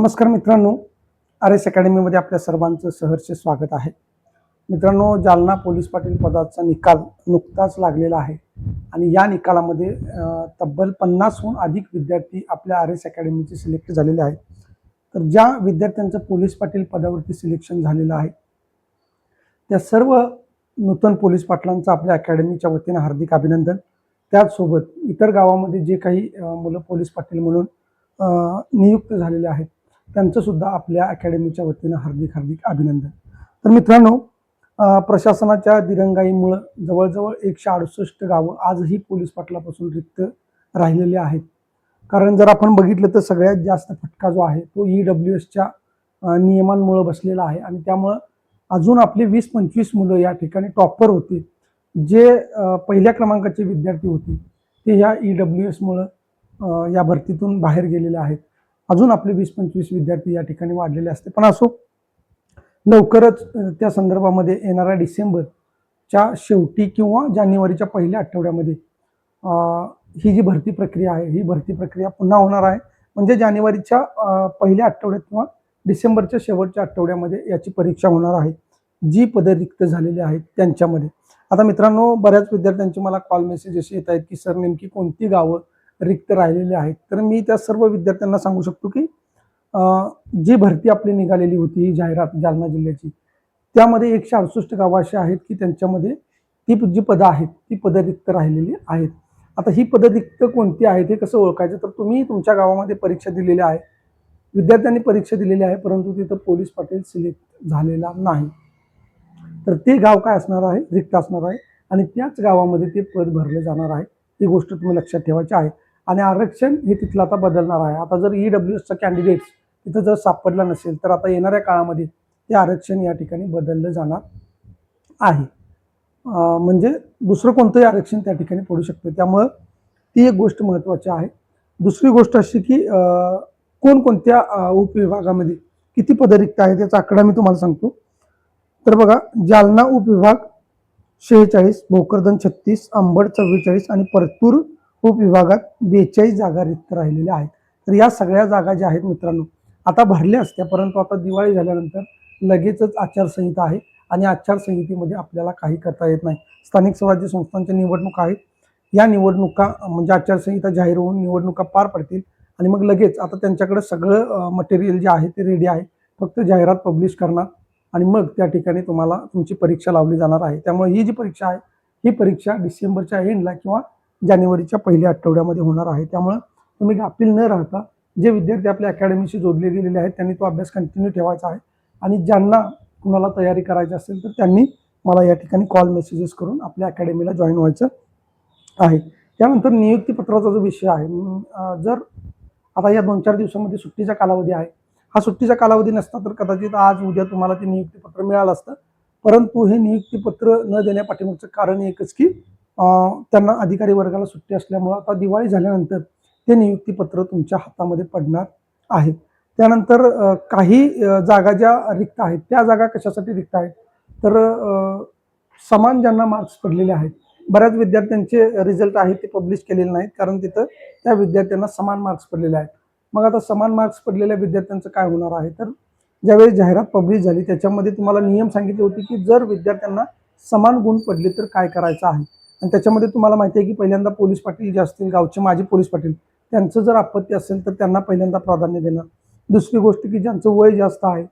नमस्कार मित्रांनो, RS अकॅडमीमध्ये आपल्या सर्वांचं सहर्ष स्वागत आहे. मित्रांनो, जालना पोलीस पाटील पदाचा निकाल नुकताच लागलेला आहे आणि या निकालामध्ये तब्बल 50हून अधिक विद्यार्थी आपल्या RS अकॅडमीचे सिलेक्ट झालेले आहेत. तर ज्या विद्यार्थ्यांचं पोलीस पाटील पदावरती सिलेक्शन झालेलं आहे त्या सर्व नूतन पोलीस पाटलांचं आपल्या अकॅडमीच्या वतीनं हार्दिक अभिनंदन. त्याचसोबत इतर गावामध्ये जे काही मुलं पोलीस पाटील म्हणून नियुक्त झालेले आहेत त्यांचं सुद्धा आपल्या अकॅडमीच्या वतीनं हार्दिक हार्दिक अभिनंदन. तर मित्रांनो, प्रशासनाच्या दिरंगाईमुळं जवळजवळ 168 गावं आजही पोलीस पाटलापासून रिक्त राहिलेली आहेत. कारण जर आपण बघितलं तर सगळ्यात जास्त फटका जो आहे तो EWSच्या नियमांमुळे बसलेला आहे आणि त्यामुळं अजून आपली 20-25 मुलं या ठिकाणी टॉपर होते. जे पहिल्या क्रमांकाचे विद्यार्थी होते ते ह्या EWSमुळं या भरतीतून बाहेर गेलेले आहेत. अजून आपले 20-25 विद्यार्थी या ठिकाणी वाढलेले असते. पण असो, लवकरच त्या संदर्भामध्ये येणाऱ्या डिसेंबरच्या शेवटी किंवा जानेवारीच्या पहिल्या आठवड्यामध्ये ही जी भरती प्रक्रिया आहे ही भरती प्रक्रिया पुन्हा होणार आहे. म्हणजे जानेवारीच्या पहिल्या आठवड्यात किंवा डिसेंबरच्या शेवटच्या आठवड्यामध्ये याची परीक्षा होणार आहे, जी पदं रिक्त झालेली आहेत त्यांच्यामध्ये. आता मित्रांनो, बऱ्याच विद्यार्थ्यांचे मला कॉल मेसेज असे येत आहेत की सर नेमकी कोणती गावं रिक्त राहिलेले आहेत. तर मी त्या सर्व विद्यार्थ्यांना सांगू शकतो की जी भरती आपली निघालेली होती ही जाहिरात जालना जिल्ह्याची, त्यामध्ये 168 गावं अशी आहेत की त्यांच्यामध्ये ती जी पदं आहेत ती पदं रिक्त राहिलेली आहेत. आता ही पदं रिक्त कोणती आहेत हे कसं ओळखायचं, तर तुम्ही तुमच्या गावामध्ये परीक्षा दिलेली आहे, विद्यार्थ्यांनी परीक्षा दिलेली आहे, परंतु तिथं पोलीस पाटील सिलेक्ट झालेला नाही, तर ते गाव काय असणार आहे, रिक्त असणार आहे आणि त्याच गावामध्ये ते पद भरले जाणार आहे. ही गोष्ट तुम्ही लक्षात ठेवायची आहे. आणि आरक्षण हे तिथलं आता बदलणार आहे. आता जर EWSचा कॅन्डिडेट तिथं जर सापडला नसेल तर आता येणाऱ्या काळामध्ये ते आरक्षण या ठिकाणी बदललं जाणार आहे. म्हणजे दुसरं कोणतंही आरक्षण त्या ठिकाणी पडू शकतं. त्यामुळं ती एक गोष्ट महत्त्वाची आहे. दुसरी गोष्ट अशी की कोणकोणत्या उपविभागामध्ये किती पदं रिक्त आहेत याचा आकडा मी तुम्हाला सांगतो. तर बघा, जालना उपविभाग 46, भोकरदन 36, अंबड 44 आणि परतूर उपविभागात 42 जागा रिक्त राहिलेल्या आहेत. तर या सगळ्या जागा ज्या आहेत मित्रांनो आता भरल्या असत्या, परंतु आता दिवाळी झाल्यानंतर लगेचच आचारसंहिता आहे आणि आचारसंहितेमध्ये आपल्याला काही करता येत नाही. स्थानिक स्वराज्य संस्थांच्या निवडणुका आहेत. या निवडणुका म्हणजे आचारसंहिता जाहीर होऊन निवडणुका पार पडतील आणि मग लगेच आता त्यांच्याकडे सगळं मटेरियल जे आहे ते रेडी आहे. फक्त जाहिरात पब्लिश करणार आणि मग त्या ठिकाणी तुम्हाला तुमची परीक्षा लावली जाणार आहे. त्यामुळे ही जी परीक्षा आहे ही परीक्षा डिसेंबरच्या एंडला किंवा जानेवारीच्या पहिल्या आठवड्यामध्ये होणार आहे. त्यामुळे तुम्ही गाफील न राहता जे विद्यार्थी आपल्या अकॅडमीशी जोडले गेलेले आहेत त्यांनी तो अभ्यास कंटिन्यू ठेवायचा आहे आणि ज्यांना कुणाला तयारी करायची असेल तर त्यांनी मला या ठिकाणी कॉल मेसेजेस करून आपल्या अकॅडमीला जॉईन व्हायचं आहे. त्यानंतर नियुक्तीपत्राचा जो विषय आहे, जर आता या 2-4 दिवसामध्ये सुट्टीचा कालावधी आहे, हा सुट्टीचा कालावधी नसता तर कदाचित आज उद्या तुम्हाला ते नियुक्तीपत्र मिळालं असतं. परंतु हे नियुक्तीपत्र न देण्यापाठीमागचं कारण एकच की त्यांना अधिकारी वर्गाला सुट्टी असल्यामुळं आता दिवाळी झाल्यानंतर ते नियुक्तीपत्र तुमच्या हातामध्ये पडणार आहे. त्यानंतर काही जागा ज्या रिक्त आहेत त्या जागा कशासाठी रिक्त आहेत, तर समान ज्यांना मार्क्स पडलेले आहेत, बऱ्याच विद्यार्थ्यांचे रिझल्ट आहेत ते पब्लिश केलेले नाहीत कारण तिथं त्या विद्यार्थ्यांना समान मार्क्स पडलेले आहेत. मग आता समान मार्क्स पडलेल्या विद्यार्थ्यांचं काय होणार आहे, तर ज्यावेळी जाहिरात पब्लिश झाली त्याच्यामध्ये तुम्हाला नियम सांगितले होते की जर विद्यार्थ्यांना समान गुण पडले तर काय करायचं आहे. आणि त्याच्यामध्ये तुम्हाला माहिती आहे की पहिल्यांदा पोलीस पाटील जे असतील गावचे माजी पोलीस पाटील त्यांचं जर आपत्ती असेल तर त्यांना पहिल्यांदा प्राधान्य देणं. दुसरी गोष्ट की ज्यांचं वय जास्त आहे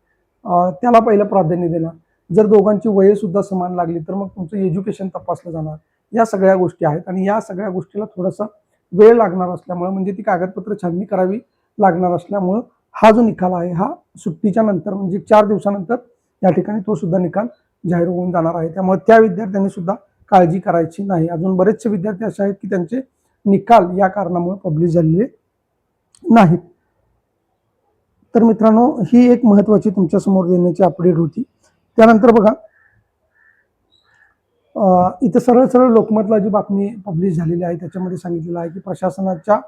त्याला पहिलं प्राधान्य देणं. जर दोघांची वय सुद्धा समान लागली तर मग तुमचं एज्युकेशन तपासलं जाणार. या सगळ्या गोष्टी आहेत आणि या सगळ्या गोष्टीला थोडासा वेळ लागणार असल्यामुळे म्हणजे ती कागदपत्र छाननी करावी लागणार असल्यामुळं हा जो निकाल आहे हा सुट्टीच्या नंतर म्हणजे 4 दिवसानंतर या ठिकाणी तो सुद्धा निकाल जाहीर होऊन जाणार आहे. त्यामुळे त्या विद्यार्थ्यांनी सुद्धा काळजी करायची नाही. अजून बरेचसे विद्यार्थी असे आहेत की त्यांचे निकाल या कारणामुळे पब्लिश झालेले नाहीत. तर मित्रांनो, ही एक महत्त्वाची तुमच्या समोर देण्याची अपडेट होती. त्यानंतर बघा, इथं सरळ सरळ लोकमतला जी बातमी पब्लिश झालेली आहे त्याच्यामध्ये सांगितलेलं आहे की प्रशासनाच्या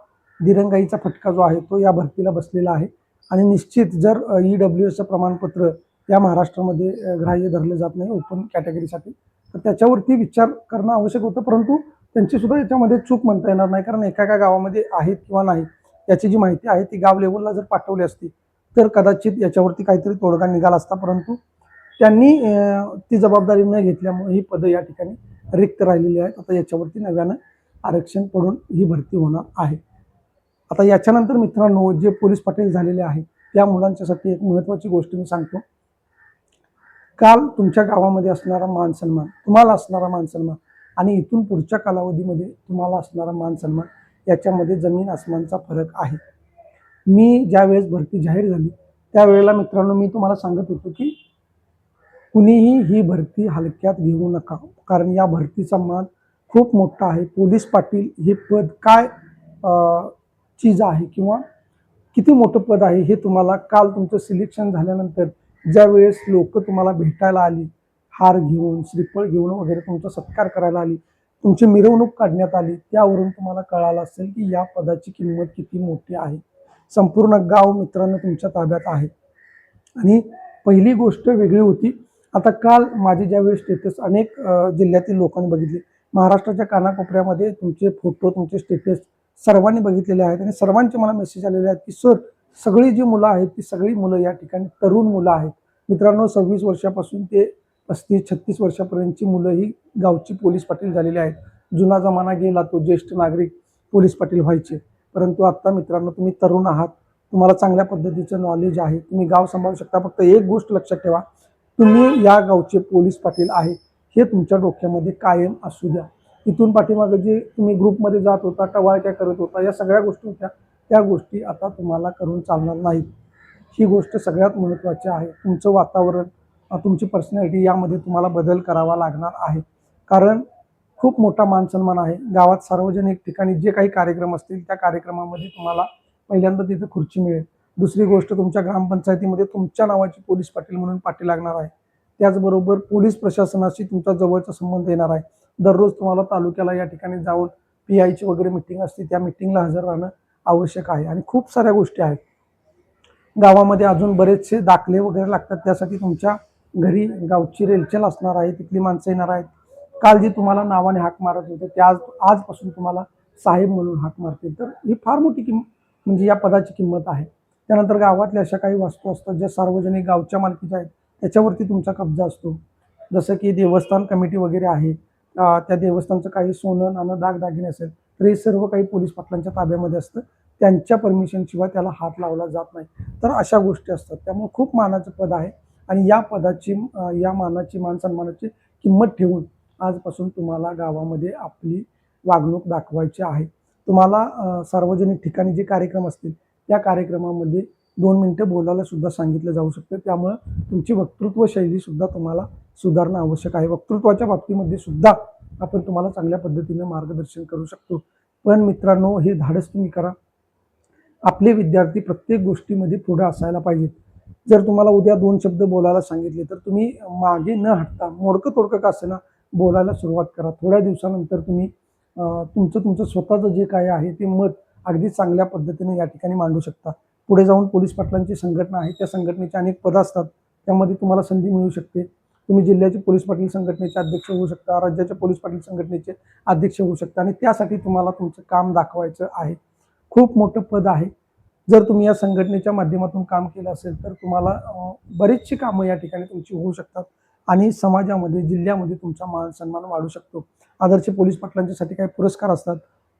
दिरंगाईचा फटका जो आहे तो या भरतीला बसलेला आहे आणि निश्चित जर EWSचं प्रमाणपत्र या महाराष्ट्रामध्ये ग्राह्य धरलं जात नाही ओपन कॅटेगरीसाठी तर त्याच्यावरती विचार करणं आवश्यक होतं. परंतु त्यांची सुद्धा याच्यामध्ये चूक म्हणता येणार नाही कारण एका गावामध्ये आहेत किंवा नाही याची जी माहिती आहे ती गाव लेवलला जर पाठवली असती तर कदाचित याच्यावरती काहीतरी तोडगा निघाला असता, परंतु त्यांनी ती जबाबदारी न घेतल्यामुळे ही पदं या ठिकाणी रिक्त राहिलेली आहेत. आता याच्यावरती नव्यानं आरक्षण पडून ही भरती होणार आहे. आता याच्यानंतर मित्रांनो, जे पोलीस पाटील झालेले आहेत त्या मुलांच्यासाठी एक महत्त्वाची गोष्ट मी सांगतो. काल तुमच्या गावामध्ये असणारा मान सन्मान, तुम्हाला असणारा मान सन्मान आणि इथून पुढच्या कालावधीमध्ये तुम्हाला असणारा मान सन्मान याच्यामध्ये जमीन आसमानचा फरक आहे. मी ज्यावेळेस भरती जाहीर झाली त्यावेळेला मित्रांनो मी तुम्हाला सांगत होतो की कुणीही ही भरती हलक्यात घेऊ नका, कारण या भरतीचा मान खूप मोठा आहे. पोलीस पाटील हे पद काय चीज आहे किंवा किती मोठं पद आहे हे तुम्हाला काल तुमचं सिलेक्शन झाल्यानंतर ज्यावेळेस लोक तुम्हाला भेटायला आली, हार घेऊन श्रीफळ घेऊन वगैरे तुमचा सत्कार करायला आली, तुमची मिरवणूक काढण्यात आली, त्यावरून तुम्हाला कळालं असेल की या पदाची किंमत किती मोठी आहे. संपूर्ण गाव मित्रांनो तुमच्या ताब्यात आहे. आणि पहिली गोष्ट वेगळी होती. आता काल माझे ज्यावेळी स्टेटस अनेक जिल्ह्यातील लोकांनी बघितले, महाराष्ट्राच्या कानाकोपऱ्यामध्ये तुमचे फोटो, तुमचे स्टेटस सर्वांनी बघितलेले आहेत आणि सर्वांचे मला मेसेज आलेले आहेत की सर, सगळी जी मुलं आहेत ती सगळी मुलं या ठिकाणी तरुण मुलं आहेत. मित्रांनो, 26 वर्षापासून ते 35-36 वर्षापर्यंतची मुलं ही गावची पोलीस पाटील झालेली आहेत. जुना जमाना गेला तो ज्येष्ठ नागरिक पोलीस पाटील व्हायचे, परंतु आता मित्रांनो तुम्ही तरुण आहात, तुम्हाला चांगल्या पद्धतीचं नॉलेज आहे, तुम्ही गाव सांभाळू शकता. फक्त एक गोष्ट लक्षात ठेवा, तुम्ही या गावचे पोलीस पाटील आहे हे तुमच्या डोक्यामध्ये कायम असू द्या. इथून पाठीमागे जे तुम्ही ग्रुपमध्ये जात होता, टवाळक्या करत होता, या सगळ्या गोष्टी होत्या, त्या गोष्टी आता तुम्हाला करून चालणार नाहीत. ही गोष्ट सगळ्यात महत्त्वाची आहे. तुमचं वातावरण, तुमची पर्सनॅलिटी यामध्ये तुम्हाला बदल करावा लागणार आहे, कारण खूप मोठा मान सन्मान आहे. गावात सार्वजनिक ठिकाणी जे काही कार्यक्रम असतील त्या कार्यक्रमामध्ये तुम्हाला पहिल्यांदा तिथे खुर्ची मिळेल. दुसरी गोष्ट, तुमच्या ग्रामपंचायतीमध्ये तुमच्या नावाची पोलीस पाटील म्हणून पाटी लागणार आहे. त्याचबरोबर पोलीस प्रशासनाशी तुमचा जवळचा संबंध येणार आहे. दररोज तुम्हाला तालुक्याला या ठिकाणी जाऊन PIची वगैरे मीटिंग असते, त्या मीटिंगला हजर राहणं आवश्यक आहे. आणि खूप साऱ्या गोष्टी आहेत. गावामध्ये अजून बरेचसे दाखले वगैरे लागतात, त्यासाठी तुमच्या घरी गावची रेलचेल असणार आहे, तिथली माणसं येणार आहेत. काल जी तुम्हाला नावाने हाक मारत होते ते आजपासून तुम्हाला साहेब म्हणून हाक मारतील. तर ही फार मोठी म्हणजे या पदाची किंमत आहे. त्यानंतर गावातल्या अशा काही वस्तू असतात ज्या सार्वजनिक गावच्या मालकीच्या आहेत, त्याच्यावरती तुमचा कब्जा असतो. जसं की देवस्थान कमिटी वगैरे आहे, त्या देवस्थानचं काही सोनं नाणं दागदागिने असेल तर हे सर्व काही पोलीस पाटलांच्या ताब्यामध्ये असतं. त्यांच्या परमिशनशिवाय त्याला हात लावला जात नाही. तर अशा गोष्टी असतात. त्यामुळे खूप मानाचं पद आहे आणि या पदाची, या मानाची, मान सन्मानाची किंमत ठेवून आजपासून तुम्हाला गावामध्ये आपली वागणूक दाखवायची आहे. तुम्हाला सार्वजनिक ठिकाणी जे कार्यक्रम असतील त्या कार्यक्रमामध्ये 2 मिनिटं बोलायला सुद्धा सांगितलं जाऊ शकतं. त्यामुळं तुमची वक्तृत्व शैली सुद्धा तुम्हाला सुधारणं आवश्यक आहे. वक्तृत्वाच्या बाबतीमध्ये सुद्धा आपण तुम्हाला चांगल्या पद्धतीने मार्गदर्शन करू शकतो. पण मित्रांनो, हे धाडस तुम्ही करा. आपले विद्यार्थी प्रत्येक गोष्टीमध्ये पुढे असायला पाहिजेत. जर तुम्हाला उद्या 2 शब्द बोलायला सांगितले तर तुम्ही मागे न हटता मोडकं तोडकं का असेना बोलायला सुरुवात करा. थोड्या दिवसानंतर तुम्ही तुमचं स्वतःचं जे काही आहे ते मत अगदी चांगल्या पद्धतीने या ठिकाणी मांडू शकता. पुढे जाऊन पोलीस पाटलांची संघटना आहे, त्या संघटनेचे अनेक पदं असतात, त्यामध्ये तुम्हाला संधी मिळू शकते. तुम्ही जिल्ह्याचे पोलीस पाटील संघटनेचे अध्यक्ष होऊ शकता, राज्याच्या पोलीस पाटील संघटनेचे अध्यक्ष होऊ शकता आणि त्यासाठी तुम्हाला तुमचं काम दाखवायचं आहे. खूप मोठं पद आहे. जर तुम्ही या संघटनेच्या माध्यमातून काम केलं असेल तर तुम्हाला बरीचशी कामं या ठिकाणी तुमची होऊ शकतात आणि समाजामध्ये, जिल्ह्यामध्ये तुमचा मान सन्मान वाढू शकतो. आदर्श पोलीस पाटलांच्यासाठी काही पुरस्कार असतात.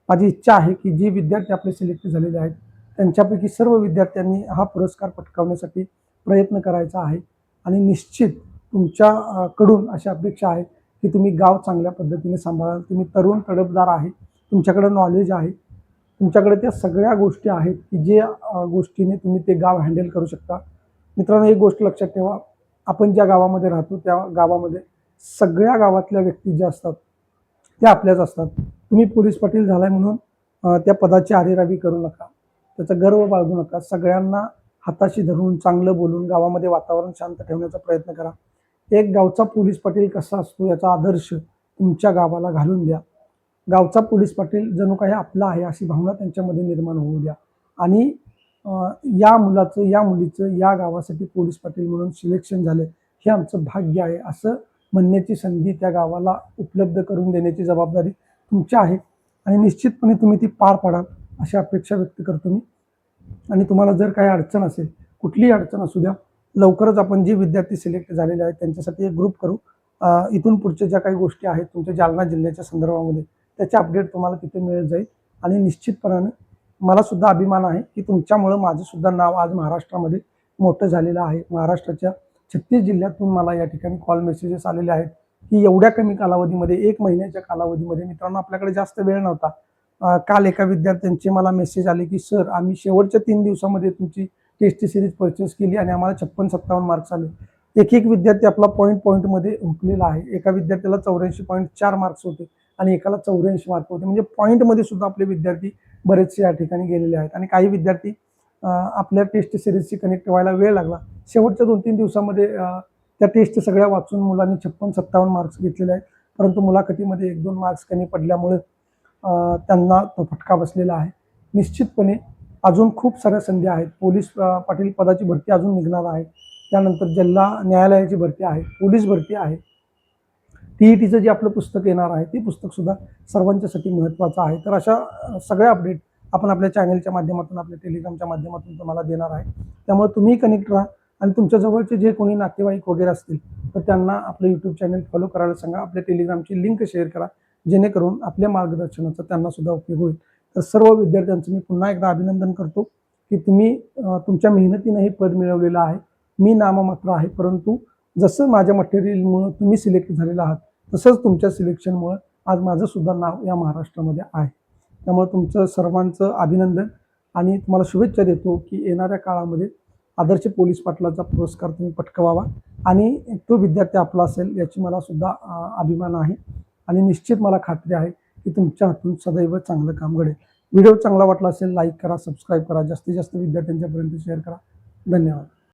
माझी इच्छा आहे की जे विद्यार्थी आपले सिलेक्ट झालेले आहेत त्यांच्यापैकी सर्व विद्यार्थ्यांनी हा पुरस्कार पटकावण्यासाठी प्रयत्न करायचा आहे आणि निश्चित तुमच्या कडून अशी अपेक्षा आहे की तुम्ही गाव चांगल्या पद्धतीने सांभाळाल. तुम्ही तरुण तडफदार आहे, तुमच्याकडे नॉलेज आहे, तुमच्याकडे त्या सगळ्या गोष्टी आहेत की जे गोष्टीने तुम्ही ते गाव हँडल करू शकता. मित्रांनो, एक गोष्ट लक्षात ठेवा, आपण ज्या गावामध्ये राहतो त्या गावामध्ये सगळ्या गावातल्या व्यक्ती ज्या असतात त्या आपल्याच असतात. तुम्ही पोलीस पाटील झालाय म्हणून त्या पदाची आरेरावी करू नका, त्याचा गर्व बाळगू नका. सगळ्यांना हाताशी धरून चांगलं बोलून गावामध्ये वातावरण शांत ठेवण्याचा प्रयत्न करा. एक गावचा पोलीस पाटील कसा असतो याचा आदर्श तुमच्या गावाला घालून द्या. गावचा पोलीस पाटील जणू काही आपला आहे अशी भावना त्यांच्यामध्ये निर्माण होऊ द्या आणि या मुलाचं, या मुलीचं या गावासाठी पोलीस पाटील म्हणून सिलेक्शन झालं, हे आमचं भाग्य आहे असं म्हणण्याची संधी त्या गावाला उपलब्ध करून देण्याची जबाबदारी तुमची आहे आणि निश्चितपणे तुम्ही ती पार पाडाल अशी अपेक्षा व्यक्त करतो मी. आणि तुम्हाला जर काही अडचण असेल, कुठलीही अडचण असू द्या, लवकरच आपण जे विद्यार्थी सिलेक्ट झालेले आहेत त्यांच्यासाठी एक ग्रुप करू. इथून पुढच्या ज्या काही गोष्टी आहेत तुमच्या जालना जिल्ह्याच्या संदर्भामध्ये त्याचे अपडेट तुम्हाला तिथे मिळत जाईल. आणि निश्चितपणाने मला सुद्धा अभिमान आहे की तुमच्यामुळं माझं सुद्धा नाव आज महाराष्ट्रामध्ये मोठं झालेलं आहे. महाराष्ट्राच्या 36 जिल्ह्यातून मला या ठिकाणी कॉल मेसेजेस आलेले आहेत की एवढ्या कमी कालावधीमध्ये 1 महिन्याच्या कालावधीमध्ये मित्रांनो आपल्याकडे जास्त वेळ नव्हता. काल एका विद्यार्थ्यांचे मला मेसेज आले की सर आम्ही शेवटच्या 3 दिवसामध्ये तुमची टेस्ट सिरीज परचेस केली आणि आम्हाला 56-57 मार्क्स आले. एक विद्यार्थी आपला पॉईंटमध्ये हुकलेला आहे. एका विद्यार्थ्याला 84.4 मार्क्स होते आणि एकाला 84 मार्क होते. म्हणजे पॉईंटमध्ये सुद्धा आपले विद्यार्थी बरेचसे या ठिकाणी गेलेले आहेत. आणि काही विद्यार्थी आपल्या टेस्ट सिरीजशी कनेक्ट व्हायला वेळ लागला. शेवटच्या 2-3 दिवसामध्ये त्या टेस्ट सगळ्या वाचून मुलांनी 56-57 मार्क्स घेतलेले आहेत. परंतु मुलाखतीमध्ये 1-2 मार्क्स कमी पडल्यामुळे त्यांना तो फटका बसलेला आहे. निश्चितपणे अजून खूप साऱ्या संधी आहेत. पोलीस पाटील पदाची भरती अजून निघणार आहे. त्यानंतर जिल्हा न्यायालयाची भरती आहे, पोलीस भरती आहे. TETचं जे आपलं पुस्तक येणार आहे ते पुस्तक सुद्धा सर्वांच्यासाठी महत्त्वाचं आहे. तर अशा सगळ्या अपडेट आपण आपल्या चॅनलच्या माध्यमातून, आपल्या टेलिग्रामच्या माध्यमातून तुम्हाला देणार आहे. त्यामुळे तुम्ही कनेक्ट राहा आणि तुमच्या जवळचे जे कोणी नातेवाईक वगैरे असतील तर त्यांना आपलं यूट्यूब चॅनल फॉलो करायला सांगा. आपल्या टेलिग्रामची लिंक शेअर करा जेणेकरून आपल्या मार्गदर्शनाचा त्यांना सुद्धा उपयोग होईल. तर सर्व विद्यार्थ्यांचं मी पुन्हा एकदा अभिनंदन करतो की तुम्ही तुमच्या मेहनतीनं हे पद मिळवलेलं आहे. मी नाममात्र आहे, परंतु जसं माझ्या मटेरियलमुळं तुम्ही सिलेक्ट झालेला आहात तसंच तुमच्या सिलेक्शनमुळं आज माझं सुद्धा नाव या महाराष्ट्रामध्ये आहे. त्यामुळे तुमचं सर्वांचं अभिनंदन आणि तुम्हाला शुभेच्छा देतो की येणाऱ्या काळामध्ये आदर्श पोलीस पाटलाचा पुरस्कार तुम्ही पटकावावा आणि तो विद्यार्थी आपला असेल याची मला सुद्धा अभिमान आहे. आणि निश्चित मला खात्री आहे की तुमच्या हातून सदैव चांगलं काम घडेल. व्हिडिओ चांगला वाटला असेल लाईक करा, सबस्क्राईब करा, जास्तीत जास्त विद्यार्थ्यांच्यापर्यंत शेअर करा. धन्यवाद.